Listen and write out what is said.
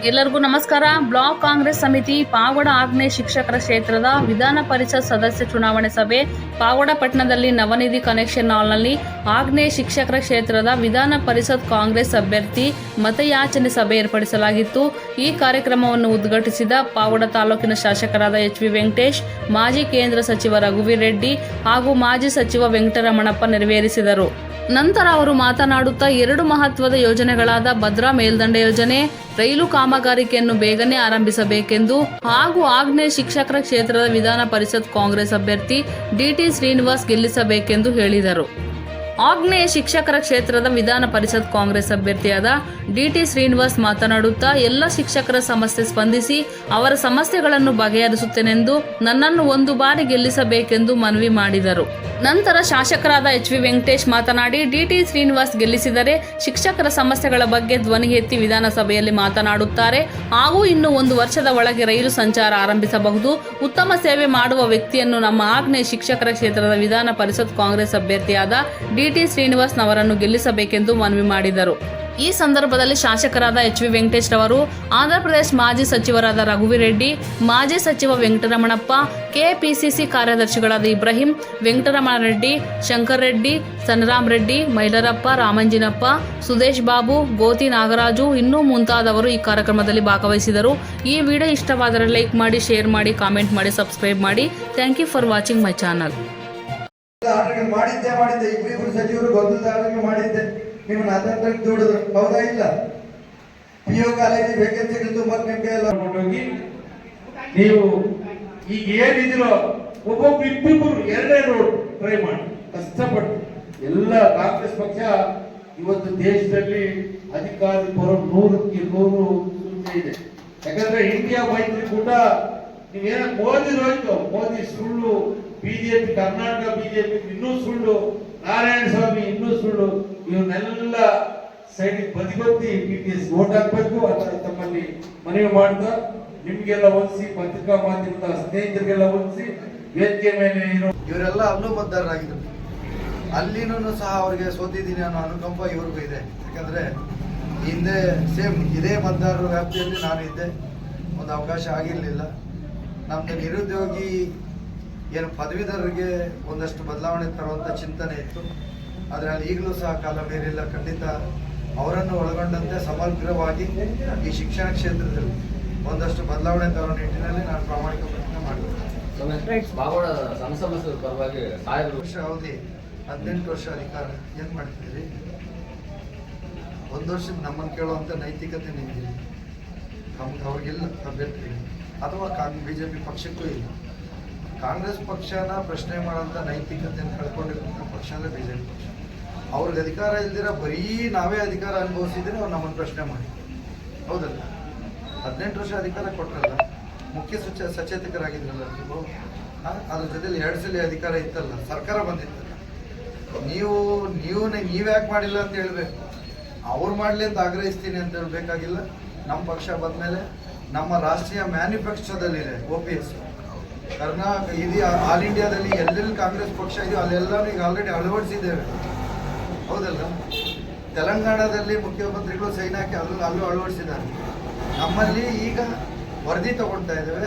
ಎಲ್ಲರಿಗೂ ನಮಸ್ಕಾರ. ಬ್ಲಾಕ್ ಕಾಂಗ್ರೆಸ್ ಸಮಿತಿ ಪಾವಗಡ ಆಗ್ನೇಯ ಶಿಕ್ಷಕರ ಕ್ಷೇತ್ರದ ವಿಧಾನ ಪರಿಷತ್ ಸದಸ್ಯ ಚುನಾವಣೆ ಸಭೆ ಪಾವಗಡ ಪಟ್ಟಣದಲ್ಲಿ ನವನಿಧಿ ಕನೆಕ್ಷನ್ ಹಾಲ್ನಲ್ಲಿ ಆಗ್ನೇಯ ಶಿಕ್ಷಕರ ಕ್ಷೇತ್ರದ ವಿಧಾನ ಪರಿಷತ್ ಕಾಂಗ್ರೆಸ್ ಅಭ್ಯರ್ಥಿ ಮತಯಾಚನೆ ಸಭೆ ಏರ್ಪಡಿಸಲಾಗಿತ್ತು. ಈ ಕಾರ್ಯಕ್ರಮವನ್ನು ಉದ್ಘಾಟಿಸಿದ ಪಾವಗಡ ತಾಲೂಕಿನ ಶಾಸಕರಾದ ಎಚ್.ವಿ. ವೆಂಕಟೇಶ್, ಮಾಜಿ ಕೇಂದ್ರ ಸಚಿವ ರಘುವೀರ್ ರೆಡ್ಡಿ ಹಾಗೂ ಮಾಜಿ ಸಚಿವ ವೆಂಕಟರಮಣಪ್ಪ ನೆರವೇರಿಸಿದರು. ನಂತರ ಅವರು ಮಾತನಾಡುತ್ತಾ 2 ಮಹತ್ವದ ಯೋಜನೆಗಳಾದ ಭದ್ರಾ ಮೇಲ್ದಂಡೆ ಯೋಜನೆ, ರೈಲು ಕಾಮಗಾರಿಕೆಯನ್ನು ಬೇಗನೆ ಆರಂಭಿಸಬೇಕೆಂದು ಹಾಗೂ ಆಗ್ನೇಯ ಶಿಕ್ಷಕರ ಕ್ಷೇತ್ರದ ವಿಧಾನ ಪರಿಷತ್ ಕಾಂಗ್ರೆಸ್ ಅಭ್ಯರ್ಥಿ ಡಿ.ಟಿ. ಶ್ರೀನಿವಾಸ್ ಗೆಲ್ಲಿಸಬೇಕೆಂದು ಹೇಳಿದರು. ಆಗ್ನೇಯ ಶಿಕ್ಷಕರ ಕ್ಷೇತ್ರದ ವಿಧಾನ ಪರಿಷತ್ ಕಾಂಗ್ರೆಸ್ ಅಭ್ಯರ್ಥಿಯಾದ ಡಿ.ಟಿ. ಶ್ರೀನಿವಾಸ್ ಮಾತನಾಡುತ್ತಾ ಎಲ್ಲ ಶಿಕ್ಷಕರ ಸಮಸ್ಯೆ ಸ್ಪಂದಿಸಿ ಅವರ ಸಮಸ್ಯೆಗಳನ್ನು ಬಗೆಹರಿಸುತ್ತೇನೆಂದು ನನ್ನನ್ನು ಒಂದು ಬಾರಿ ಗೆಲ್ಲಿಸಬೇಕೆಂದು ಮನವಿ ಮಾಡಿದರು. ನಂತರ ಶಾಸಕರಾದ ಎಚ್.ವಿ. ವೆಂಕಟೇಶ್ ಮಾತನಾಡಿ, ಡಿ.ಟಿ. ಶ್ರೀನಿವಾಸ್ ಗೆಲ್ಲಿಸಿದರೆ ಶಿಕ್ಷಕರ ಸಮಸ್ಯೆಗಳ ಬಗ್ಗೆ ಧ್ವನಿ ಎತ್ತಿ ವಿಧಾನಸಭೆಯಲ್ಲಿ ಮಾತನಾಡುತ್ತಾರೆ ಹಾಗೂ ಇನ್ನು 1 ವರ್ಷದ ಒಳಗೆ ರೈಲು ಸಂಚಾರ ಆರಂಭಿಸಬಹುದು. ಉತ್ತಮ ಸೇವೆ ಮಾಡುವ ವ್ಯಕ್ತಿಯನ್ನು ನಮ್ಮ ಆಗ್ನೇಯ ಶಿಕ್ಷಕರ ಕ್ಷೇತ್ರದ ವಿಧಾನ ಪರಿಷತ್ ಕಾಂಗ್ರೆಸ್ ಅಭ್ಯರ್ಥಿಯಾದ ಡಿ.ಟಿ. ಶ್ರೀನಿವಾಸ್ ನವರನ್ನು ಗೆಲ್ಲಿಸಬೇಕೆಂದು ಮನವಿ ಮಾಡಿದರು. ಈ ಸಂದರ್ಭದಲ್ಲಿ ಶಾಸಕರಾದ ಎಚ್.ವಿ. ವೆಂಕಟೇಶ್ ರವರು, ಆಂಧ್ರಪ್ರದೇಶ ಮಾಜಿ ಸಚಿವರಾದ ರಘುವೀರ್ ರೆಡ್ಡಿ, ಮಾಜಿ ಸಚಿವ ವೆಂಕಟರಮಣಪ್ಪ, ಕೆಪಿಸಿಸಿ ಕಾರ್ಯದರ್ಶಿಗಳಾದ ಇಬ್ರಾಹಿಂ, ವೆಂಕಟರಮಣ ರೆಡ್ಡಿ, ಶಂಕರ್ ರೆಡ್ಡಿ, ಸನರಾಮ್ ರೆಡ್ಡಿ, ಮೈಲಾರಪ್ಪ, ರಾಮಂಜಿನಪ್ಪ, ಸುದೇಶ್ ಬಾಬು, ಗೋತಿ ನಾಗರಾಜು ಇನ್ನೂ ಮುಂತಾದವರು ಈ ಕಾರ್ಯಕ್ರಮದಲ್ಲಿ ಭಾಗವಹಿಸಿದರು. ಈ ವಿಡಿಯೋ ಇಷ್ಟವಾದರೆ ಲೈಕ್ ಮಾಡಿ, ಶೇರ್ ಮಾಡಿ, ಕಾಮೆಂಟ್ ಮಾಡಿ, ಸಬ್ಸ್ಕ್ರೈಬ್ ಮಾಡಿ. Thank you for watching my channel. ಮಾಡಿದ್ದೆ ಇಬ್ಬರು ಸಚಿವರು ಗೊಂದಲದಾರರಿಗೆ ಮಾಡಿದ್ದೆ. ನೀವು ನಾಲ್ಕು ದುಡಿದ್ರು ಹೌದಾ ಇಲ್ಲ? PU ಕಾಲೇಜ್ ವೇಕೆನ್ಸಿಗಳು ತುಂಬಾ ನಿಮ್ಗೆ ಎಲ್ಲ ಹೋಗಿ ನೀವು ಈಗ ಏನಿದಿರೋ ಒಬ್ಬೊಬ್ರು ಇಬ್ಬರು 2 ಟ್ರೈ ಮಾಡಿ ಕಷ್ಟಪಟ್ಟು ಎಲ್ಲ ಕಾಂಗ್ರೆಸ್ ಪಕ್ಷ ಇವತ್ತು ದೇಶದಲ್ಲಿ ಅಧಿಕಾರಿ ಬರೋ 100ಕ್ಕೆ 100 ಸೂಚನೆ ಇದೆ. ಯಾಕಂದ್ರೆ ಇಂಡಿಯಾ ಮೈತ್ರಿಕೂಟ ನೀವೇನ ಮೋದಿ ಹೋಯ್ತು, ಮೋದಿ ಸುಳ್ಳು, ಬಿಜೆಪಿ ಕರ್ನಾಟಕ ಬಿಜೆಪಿ ಇನ್ನೂ ಸುಳ್ಳು, ನಾರಾಯಣ ಸ್ವಾಮಿ ಇನ್ನೂ ಸುಳ್ಳು, ಇವನ್ನೆಲ್ಲ ಸೈಡಿಗೆ ಬದಿಗೊತ್ತಿ PTS ವೋಟ್ ಹಾಕ್ಬೇಕು ಅಂತ ತಮ್ಮಲ್ಲಿ ಮನವಿ ಮಾಡ್ತಾ ನಿಮ್ಗೆಲ್ಲ ಹೊಂದಿಸಿ ಪತ್ರಿಕಾ ಮಾಧ್ಯಮದ ಸ್ನೇಹಿತರಿಗೆಲ್ಲ ಹೊಂದಿಸಿ ವೇದಿಕೆ ಮೇಲೆ ಇವರೆಲ್ಲ ಅಲ್ಲೂ ಮತದಾರರಾಗಿದ್ರು. ಅಲ್ಲಿನೂ ಸಹ ಅವರಿಗೆ ಸೋತಿದ್ದೀನಿ ಅನ್ನೋ ಅನುಕಂಪ ಇವ್ರಿಗೂ ಇದೆ. ಯಾಕಂದ್ರೆ ಹಿಂದೆ ಸೇಮ್ ಇದೇ ಮತದಾರರ ವ್ಯಾಪ್ತಿಯಲ್ಲಿ ನಾನು ಇದ್ದೆ, ಒಂದು ಅವಕಾಶ ಆಗಿರಲಿಲ್ಲ. ನಮ್ದು ನಿರುದ್ಯೋಗಿ ಏನು ಪದವೀಧರರಿಗೆ ಒಂದಷ್ಟು ಬದಲಾವಣೆ ತರುವಂಥ ಚಿಂತನೆ ಇತ್ತು. ಆದರೆ ಅಲ್ಲಿ ಈಗಲೂ ಸಹ ಕಾಲ ಬೇರಿಲ್ಲ. ಖಂಡಿತ ಅವರನ್ನು ಒಳಗೊಂಡಂತೆ ಸಮಗ್ರವಾಗಿ ಈ ಶಿಕ್ಷಣ ಕ್ಷೇತ್ರದಲ್ಲಿ ಒಂದಷ್ಟು ಬದಲಾವಣೆ ತರೋ ನಿಟ್ಟಿನಲ್ಲಿ ನಾನು ಪ್ರಾಮಾಣಿಕ ಪ್ರಯತ್ನ ಮಾಡಿದ್ದೇನೆ. ವರ್ಷ ಅವಧಿ 18 ವರ್ಷ ಅಧಿಕಾರ ಏನು ಮಾಡ್ತಿದ್ದೀರಿ? 1 ವರ್ಷದ ನಮ್ಮನ್ನು ಕೇಳುವಂಥ ನೈತಿಕತೆ ನಿಂತಿದೆ ನಮ್ಗೆ, ಅವ್ರಿಗೆಲ್ಲ ಅಭ್ಯರ್ಥಿ ಅಥವಾ ಬಿಜೆಪಿ ಪಕ್ಷಕ್ಕೂ ಇಲ್ಲ. ಕಾಂಗ್ರೆಸ್ ಪಕ್ಷನ ಪ್ರಶ್ನೆ ಮಾಡೋಂಥ ನೈತಿಕತೆಯನ್ನು ಕಳ್ಕೊಂಡಿರುವಂಥ ಪಕ್ಷ ಅಂದರೆ ಬಿಜೆಪಿ ಪಕ್ಷ. ಅವ್ರಿಗೆ ಅಧಿಕಾರ ಇಲ್ದಿರ ಬರೀ ನಾವೇ ಅಧಿಕಾರ ಅನುಭವಿಸಿದ್ರೆ ಅವ್ರು ನಮ್ಮನ್ನು ಪ್ರಶ್ನೆ ಮಾಡಿ, ಹೌದಲ್ಲ? 18 ವರ್ಷ ಅಧಿಕಾರ ಕೊಟ್ಟರಲ್ಲ, ಮುಖ್ಯ ಸಚೇತಕರಾಗಿದ್ರಲ್ಲ ನೀವು. ಅದ್ರ ಜೊತೆಲಿ 2 ಸಲ ಅಧಿಕಾರ ಇತ್ತಲ್ಲ, ಸರ್ಕಾರ ಬಂದಿತ್ತಲ್ಲ. ನೀವ್ಯಾಕೆ ಮಾಡಿಲ್ಲ ಅಂತ ಹೇಳ್ಬೇಕು. ಅವ್ರು ಮಾಡಲಿ ಅಂತ ಆಗ್ರಹಿಸ್ತೀನಿ ಅಂತ ಹೇಳ್ಬೇಕಾಗಿಲ್ಲ. ನಮ್ಮ ಪಕ್ಷ ಬಂದಮೇಲೆ ನಮ್ಮ ರಾಷ್ಟ್ರೀಯ ಮ್ಯಾನಿಫೆಸ್ಟೋದಲ್ಲಿದೆ OPS. ಕರ್ನಾಟಕ ಇದು ಆಲ್ ಇಂಡಿಯಾದಲ್ಲಿ ಎಲ್ಲೆಲ್ಲಿ ಕಾಂಗ್ರೆಸ್ ಪಕ್ಷ ಇದೆಯೋ ಅಲ್ಲೆಲ್ಲನೂ ಈಗ ಆಲ್ರೆಡಿ ಅಳವಡಿಸಿದ್ದೇವೆ, ಹೌದಲ್ಲ? ತೆಲಂಗಾಣದಲ್ಲಿ ಮುಖ್ಯಮಂತ್ರಿಗಳು ಸೈನ್ ಹಾಕಿ ಅಲ್ಲೂ ಅಳವಡಿಸಿದ್ದಾರೆ. ನಮ್ಮಲ್ಲಿ ಈಗ ವರದಿ ತಗೊಳ್ತಾ ಇದ್ದೇವೆ.